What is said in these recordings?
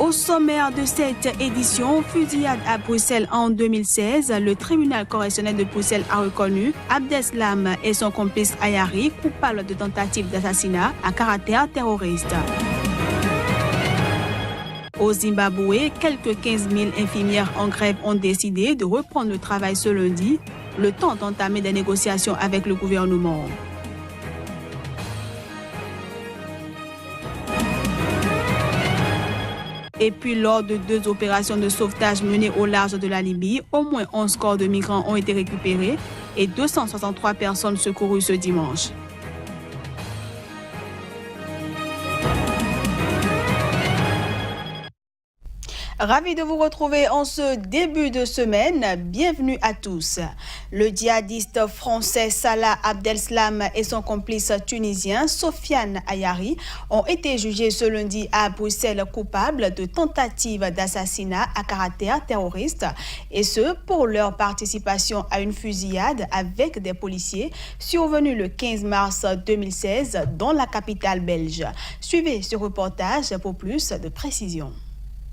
Au sommaire de cette édition, fusillade à Bruxelles en 2016, le tribunal correctionnel de Bruxelles a reconnu Abdeslam et son complice Ayari coupables de tentative d'assassinat à caractère terroriste. Au Zimbabwe, quelques 15 000 infirmières en grève ont décidé de reprendre le travail ce lundi, le temps d'entamer des négociations avec le gouvernement. Et puis, lors de 2 opérations de sauvetage menées au large de la Libye, au moins 11 corps de migrants ont été récupérés et 263 personnes secourues ce dimanche. Ravi de vous retrouver en ce début de semaine. Bienvenue à tous. Le djihadiste français Salah Abdeslam et son complice tunisien Sofiane Ayari ont été jugés ce lundi à Bruxelles coupables de tentative d'assassinat à caractère terroriste, et ce pour leur participation à une fusillade avec des policiers survenue le 15 mars 2016 dans la capitale belge. Suivez ce reportage pour plus de précisions.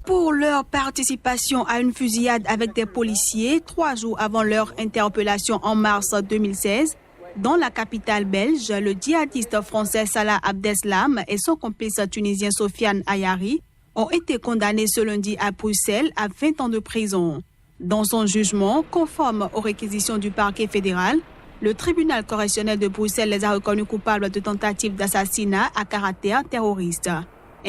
Pour leur participation à une fusillade avec des policiers 3 jours avant leur interpellation en mars 2016, dans la capitale belge, le djihadiste français Salah Abdeslam et son complice tunisien Sofiane Ayari ont été condamnés ce lundi à Bruxelles à 20 ans de prison. Dans son jugement, conforme aux réquisitions du parquet fédéral, le tribunal correctionnel de Bruxelles les a reconnus coupables de tentative d'assassinat à caractère terroriste.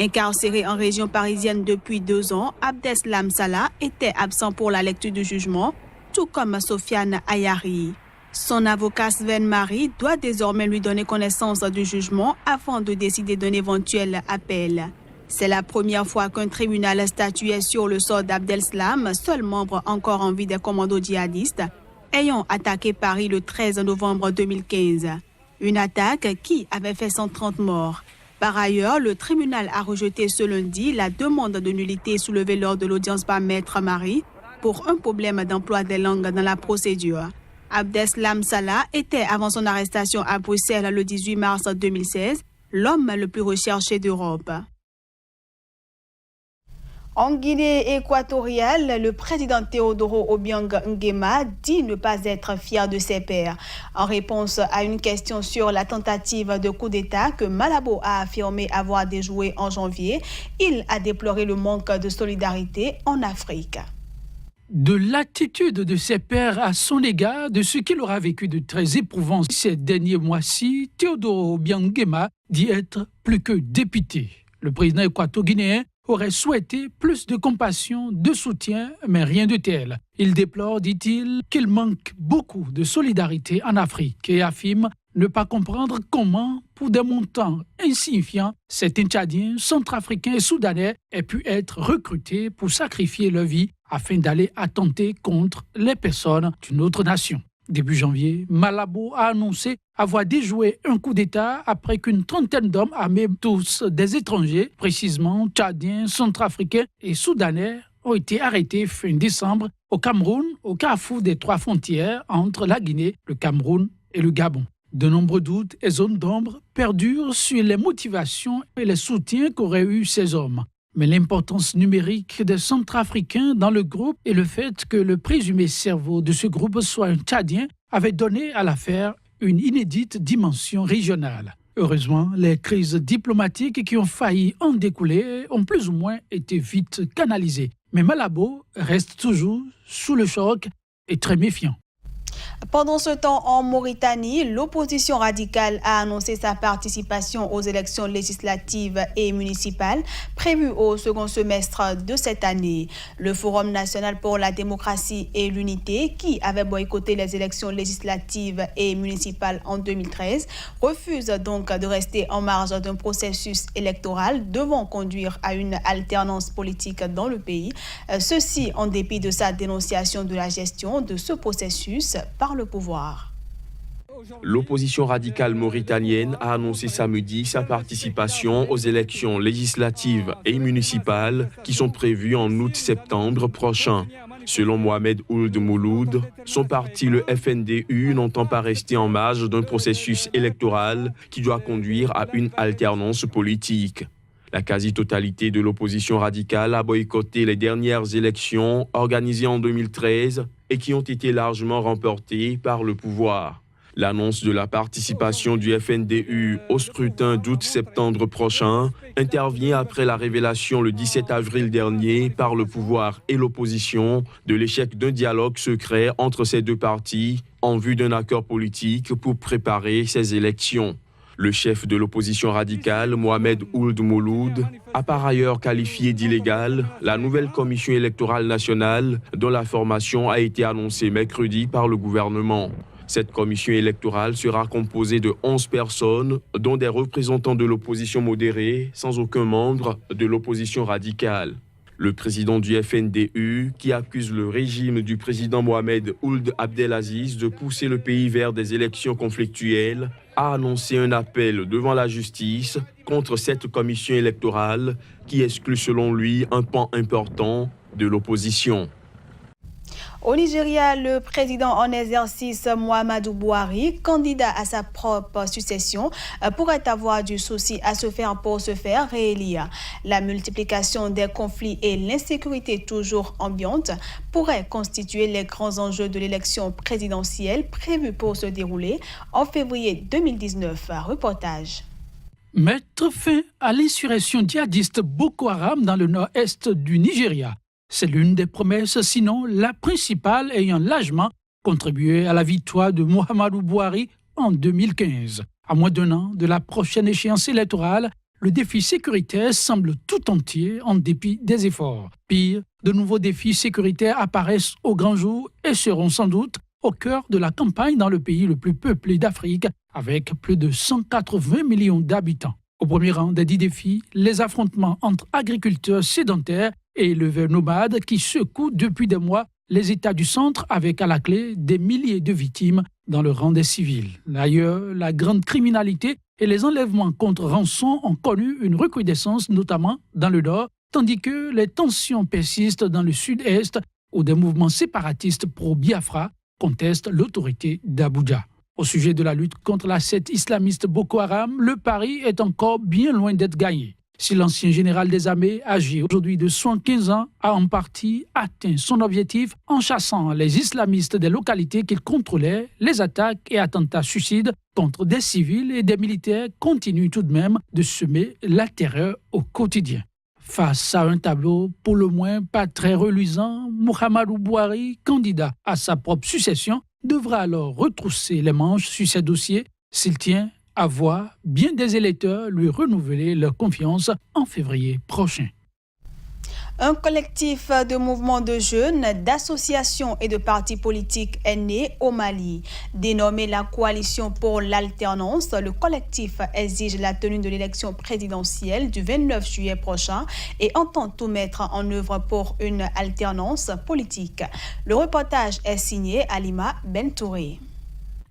Incarcéré en région parisienne depuis 2 ans, Abdeslam Salah était absent pour la lecture du jugement, tout comme Sofiane Ayari. Son avocat Sven Marie doit désormais lui donner connaissance du jugement avant de décider d'un éventuel appel. C'est la première fois qu'un tribunal statuait sur le sort d'Abdeslam, seul membre encore en vie des commandos djihadistes, ayant attaqué Paris le 13 novembre 2015. Une attaque qui avait fait 130 morts. Par ailleurs, le tribunal a rejeté ce lundi la demande de nullité soulevée lors de l'audience par Maître Marie pour un problème d'emploi des langues dans la procédure. Abdeslam Salah était, avant son arrestation à Bruxelles le 18 mars 2016, l'homme le plus recherché d'Europe. En Guinée équatoriale, le président Teodoro Obiang Nguema dit ne pas être fier de ses pairs. En réponse à une question sur la tentative de coup d'État que Malabo a affirmé avoir déjoué en janvier, il a déploré le manque de solidarité en Afrique. De l'attitude de ses pairs à son égard, de ce qu'il aura vécu de très éprouvant ces derniers mois-ci, Teodoro Obiang Nguema dit être plus que dépité. Le président équato-guinéen aurait souhaité plus de compassion, de soutien, mais rien de tel. Il déplore, dit-il, qu'il manque beaucoup de solidarité en Afrique et affirme ne pas comprendre comment, pour des montants insignifiants, certains Tchadiens, Centrafricains et Soudanais aient pu être recrutés pour sacrifier leur vie afin d'aller attenter contre les personnes d'une autre nation. Début janvier, Malabo a annoncé avoir déjoué un coup d'État après qu'une trentaine d'hommes armés, tous des étrangers, précisément Tchadiens, Centrafricains et Soudanais, ont été arrêtés fin décembre au Cameroun, au carrefour des 3 frontières entre la Guinée, le Cameroun et le Gabon. De nombreux doutes et zones d'ombre perdurent sur les motivations et les soutiens qu'auraient eu ces hommes. Mais l'importance numérique des Centrafricains dans le groupe et le fait que le présumé cerveau de ce groupe soit un Tchadien avait donné à l'affaire une inédite dimension régionale. Heureusement, les crises diplomatiques qui ont failli en découler ont plus ou moins été vite canalisées. Mais Malabo reste toujours sous le choc et très méfiant. Pendant ce temps, en Mauritanie, l'opposition radicale a annoncé sa participation aux élections législatives et municipales prévues au second semestre de cette année. Le Forum national pour la démocratie et l'unité, qui avait boycotté les élections législatives et municipales en 2013, refuse donc de rester en marge d'un processus électoral devant conduire à une alternance politique dans le pays. Ceci en dépit de sa dénonciation de la gestion de ce processus par le pouvoir. L'opposition radicale mauritanienne a annoncé samedi sa participation aux élections législatives et municipales qui sont prévues en août-septembre prochain. Selon Mohamed Ould Mouloud, son parti, le FNDU, n'entend pas rester en marge d'un processus électoral qui doit conduire à une alternance politique. La quasi-totalité de l'opposition radicale a boycotté les dernières élections organisées en 2013 et qui ont été largement remportées par le pouvoir. L'annonce de la participation du FNDU au scrutin d'août-septembre prochain intervient après la révélation le 17 avril dernier par le pouvoir et l'opposition de l'échec d'un dialogue secret entre ces deux partis en vue d'un accord politique pour préparer ces élections. Le chef de l'opposition radicale, Mohamed Ould Mouloud, a par ailleurs qualifié d'illégale la nouvelle commission électorale nationale dont la formation a été annoncée mercredi par le gouvernement. Cette commission électorale sera composée de 11 personnes, dont des représentants de l'opposition modérée, sans aucun membre de l'opposition radicale. Le président du FNDU, qui accuse le régime du président Mohamed Ould Abdelaziz de pousser le pays vers des élections conflictuelles, a annoncé un appel devant la justice contre cette commission électorale qui exclut selon lui un pan important de l'opposition. Au Nigeria, le président en exercice Muhammadu Buhari, candidat à sa propre succession, pourrait avoir du souci à se faire pour se faire réélire. La multiplication des conflits et l'insécurité toujours ambiante pourraient constituer les grands enjeux de l'élection présidentielle prévue pour se dérouler en février 2019. Reportage. Mettre fin à l'insurrection djihadiste Boko Haram dans le nord-est du Nigeria. C'est l'une des promesses, sinon la principale, ayant largement contribué à la victoire de Muhammadu Buhari en 2015. À moins d'un an de la prochaine échéance électorale, le défi sécuritaire semble tout entier en dépit des efforts. Pire, de nouveaux défis sécuritaires apparaissent au grand jour et seront sans doute au cœur de la campagne dans le pays le plus peuplé d'Afrique, avec plus de 180 millions d'habitants. Au premier rang des 10 défis, les affrontements entre agriculteurs sédentaires et éleveurs nomades qui secouent depuis des mois les États du centre avec à la clé des milliers de victimes dans le rang des civils. D'ailleurs, la grande criminalité et les enlèvements contre rançon ont connu une recrudescence, notamment dans le nord, tandis que les tensions persistent dans le sud-est où des mouvements séparatistes pro-Biafra contestent l'autorité d'Abuja. Au sujet de la lutte contre la secte islamiste Boko Haram, le pari est encore bien loin d'être gagné. Si l'ancien général des armées, âgé aujourd'hui de 75 ans, a en partie atteint son objectif en chassant les islamistes des localités qu'il contrôlait, les attaques et attentats suicides contre des civils et des militaires continuent tout de même de semer la terreur au quotidien. Face à un tableau pour le moins pas très reluisant, Muhammadu Buhari, candidat à sa propre succession, devra alors retrousser les manches sur ces dossiers s'il tient à voir bien des électeurs lui renouveler leur confiance en février prochain. Un collectif de mouvements de jeunes, d'associations et de partis politiques est né au Mali. Dénommé la Coalition pour l'alternance, le collectif exige la tenue de l'élection présidentielle du 29 juillet prochain et entend tout mettre en œuvre pour une alternance politique. Le reportage est signé Alima Bentouré.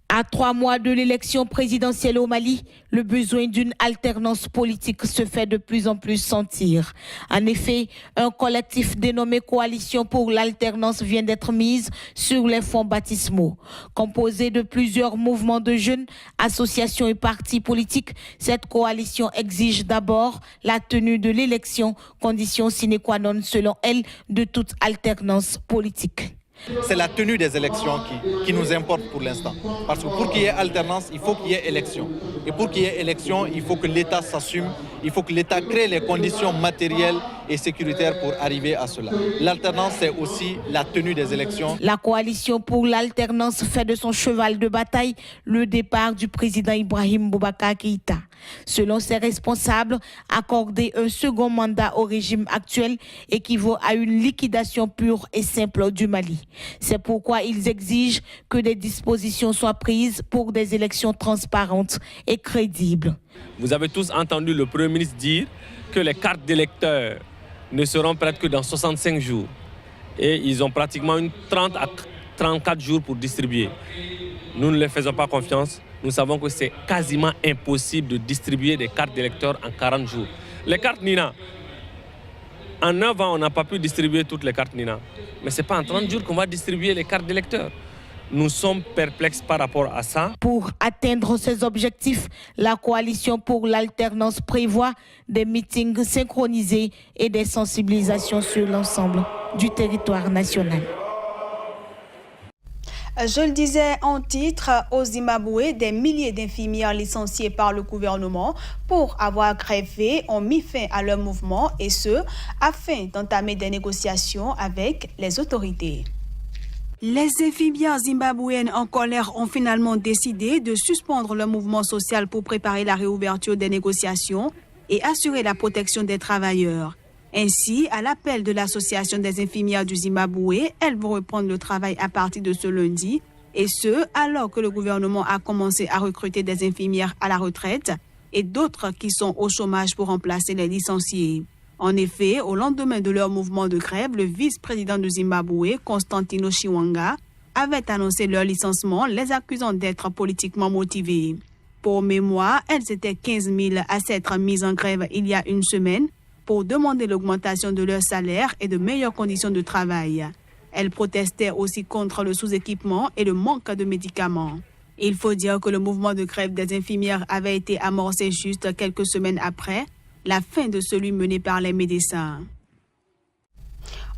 À 3 mois de l'élection présidentielle au Mali, le besoin d'une alternance politique se fait de plus en plus sentir. En effet, un collectif dénommé Coalition pour l'alternance vient d'être mis sur les fonds baptismaux. Composé de plusieurs mouvements de jeunes, associations et partis politiques, cette coalition exige d'abord la tenue de l'élection, condition sine qua non selon elle de toute alternance politique. C'est la tenue des élections qui nous importe pour l'instant. Parce que pour qu'il y ait alternance, il faut qu'il y ait élection. Et pour qu'il y ait élection, il faut que l'État s'assume, il faut que l'État crée les conditions matérielles et sécuritaires pour arriver à cela. L'alternance, c'est aussi la tenue des élections. La coalition pour l'alternance fait de son cheval de bataille le départ du président Ibrahim Boubacar Keïta. Selon ses responsables, accorder un second mandat au régime actuel équivaut à une liquidation pure et simple du Mali. C'est pourquoi ils exigent que des dispositions soient prises pour des élections transparentes et crédibles. Vous avez tous entendu le Premier ministre dire que les cartes d'électeurs ne seront prêtes que dans 65 jours. Et ils ont pratiquement 30 à 34 jours pour distribuer. Nous ne les faisons pas confiance. Nous savons que c'est quasiment impossible de distribuer des cartes d'électeurs en 40 jours. Les cartes Nina, en 9 ans, on n'a pas pu distribuer toutes les cartes Nina. Mais ce n'est pas en 30 jours qu'on va distribuer les cartes d'électeurs. nous sommes perplexes par rapport à ça. Pour atteindre ces objectifs, la coalition pour l'alternance prévoit des meetings synchronisés et des sensibilisations sur l'ensemble du territoire national. Je le disais en titre, au Zimbabwe, des milliers d'infirmières licenciées par le gouvernement pour avoir grèvé ont mis fin à leur mouvement et ce, afin d'entamer des négociations avec les autorités. Les infirmières zimbabwéennes en colère ont finalement décidé de suspendre leur mouvement social pour préparer la réouverture des négociations et assurer la protection des travailleurs. Ainsi, à l'appel de l'Association des infirmières du Zimbabwe, elles vont reprendre le travail à partir de ce lundi, et ce, alors que le gouvernement a commencé à recruter des infirmières à la retraite et d'autres qui sont au chômage pour remplacer les licenciés. En effet, au lendemain de leur mouvement de grève, le vice-président du Zimbabwe, Constantino Chiwenga, avait annoncé leur licenciement, les accusant d'être politiquement motivés. Pour mémoire, elles étaient 15 000 à s'être mises en grève il y a une semaine, pour demander l'augmentation de leur salaire et de meilleures conditions de travail. Elles protestaient aussi contre le sous-équipement et le manque de médicaments. Il faut dire que le mouvement de grève des infirmières avait été amorcé juste quelques semaines après la fin de celui mené par les médecins.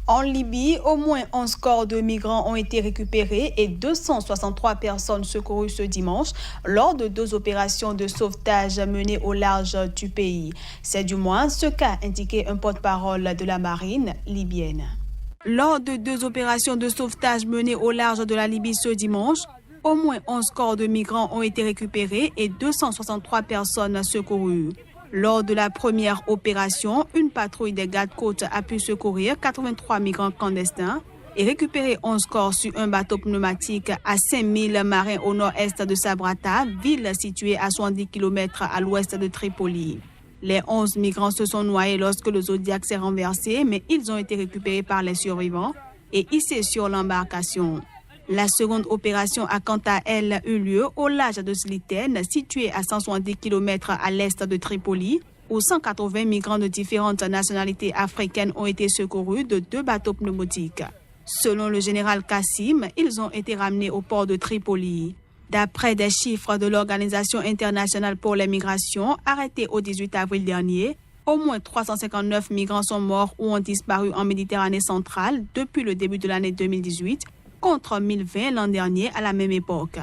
En Libye, au moins 11 corps de migrants ont été récupérés et 263 personnes secourues ce dimanche lors de 2 opérations de sauvetage menées au large du pays. C'est du moins ce qu'a indiqué un porte-parole de la marine libyenne. Lors de 2 opérations de sauvetage menées au large de la Libye ce dimanche, au moins 11 corps de migrants ont été récupérés et 263 personnes secourues. Lors de la première opération, une patrouille des gardes-côtes a pu secourir 83 migrants clandestins et récupérer 11 corps sur un bateau pneumatique à 5000 marins au nord-est de Sabrata, ville située à 70 km à l'ouest de Tripoli. Les 11 migrants se sont noyés lorsque le Zodiac s'est renversé, mais ils ont été récupérés par les survivants et hissés sur l'embarcation. La seconde opération a quant à elle eu lieu au large de Sliten, situé à 170 km à l'est de Tripoli, où 180 migrants de différentes nationalités africaines ont été secourus de 2 bateaux pneumatiques. Selon le général Kassim, ils ont été ramenés au port de Tripoli. D'après des chiffres de l'Organisation internationale pour les migrations, arrêtés au 18 avril dernier, au moins 359 migrants sont morts ou ont disparu en Méditerranée centrale depuis le début de l'année 2018, contre 1020 l'an dernier à la même époque.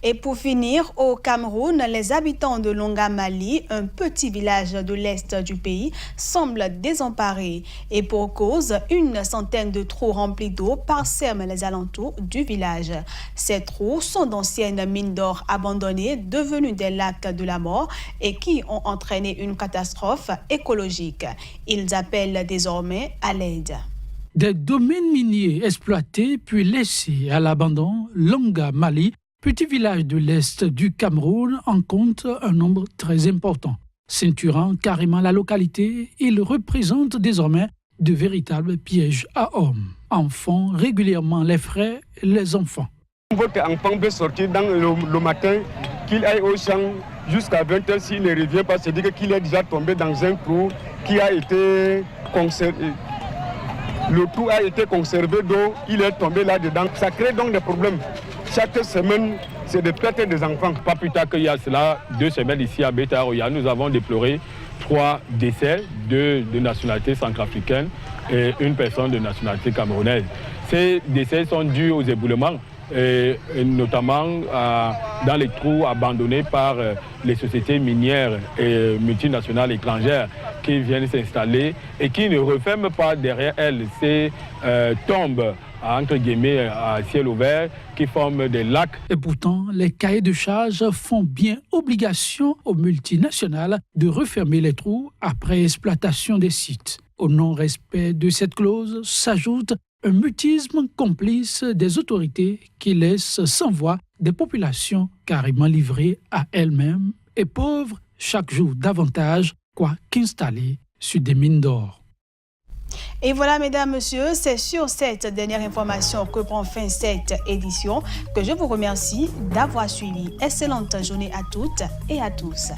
Et pour finir, au Cameroun, les habitants de Longamali, un petit village de l'est du pays, semblent désemparés. Et pour cause, une centaine de trous remplis d'eau parsèment les alentours du village. Ces trous sont d'anciennes mines d'or abandonnées, devenues des lacs de la mort et qui ont entraîné une catastrophe écologique. Ils appellent désormais à l'aide. Des domaines miniers exploités puis laissés à l'abandon, Longamali, petit village de l'est du Cameroun, en compte un nombre très important. Ceinturant carrément la localité, il représente désormais de véritables pièges à hommes. En font régulièrement les frères et les enfants. Votre enfant peut sortir dans le matin, qu'il aille au champ jusqu'à 20h, s'il ne revient pas, c'est dire qu'il est déjà tombé dans un trou qui a été conservé. Le trou a été conservé d'eau, il est tombé là-dedans. Ça crée donc des problèmes. Chaque semaine, c'est des pertes des enfants. Pas plus tard qu'il y a cela, 2 semaines ici à Beta-Roya, nous avons déploré 3 décès, 2 de nationalité centrafricaine et une personne de nationalité camerounaise. Ces décès sont dus aux éboulements, et notamment dans les trous abandonnés par les sociétés minières et multinationales étrangères qui viennent s'installer et qui ne referment pas derrière elles ces tombes entre guillemets à ciel ouvert qui forment des lacs. Et pourtant, les cahiers de charges font bien obligation aux multinationales de refermer les trous après exploitation des sites. Au non-respect de cette clause s'ajoute un mutisme complice des autorités qui laissent sans voix des populations carrément livrées à elles-mêmes et pauvres chaque jour davantage, quoi qu'installées sur des mines d'or. Et voilà, mesdames, messieurs, c'est sur cette dernière information que prend fin cette édition que je vous remercie d'avoir suivi. Excellente journée à toutes et à tous.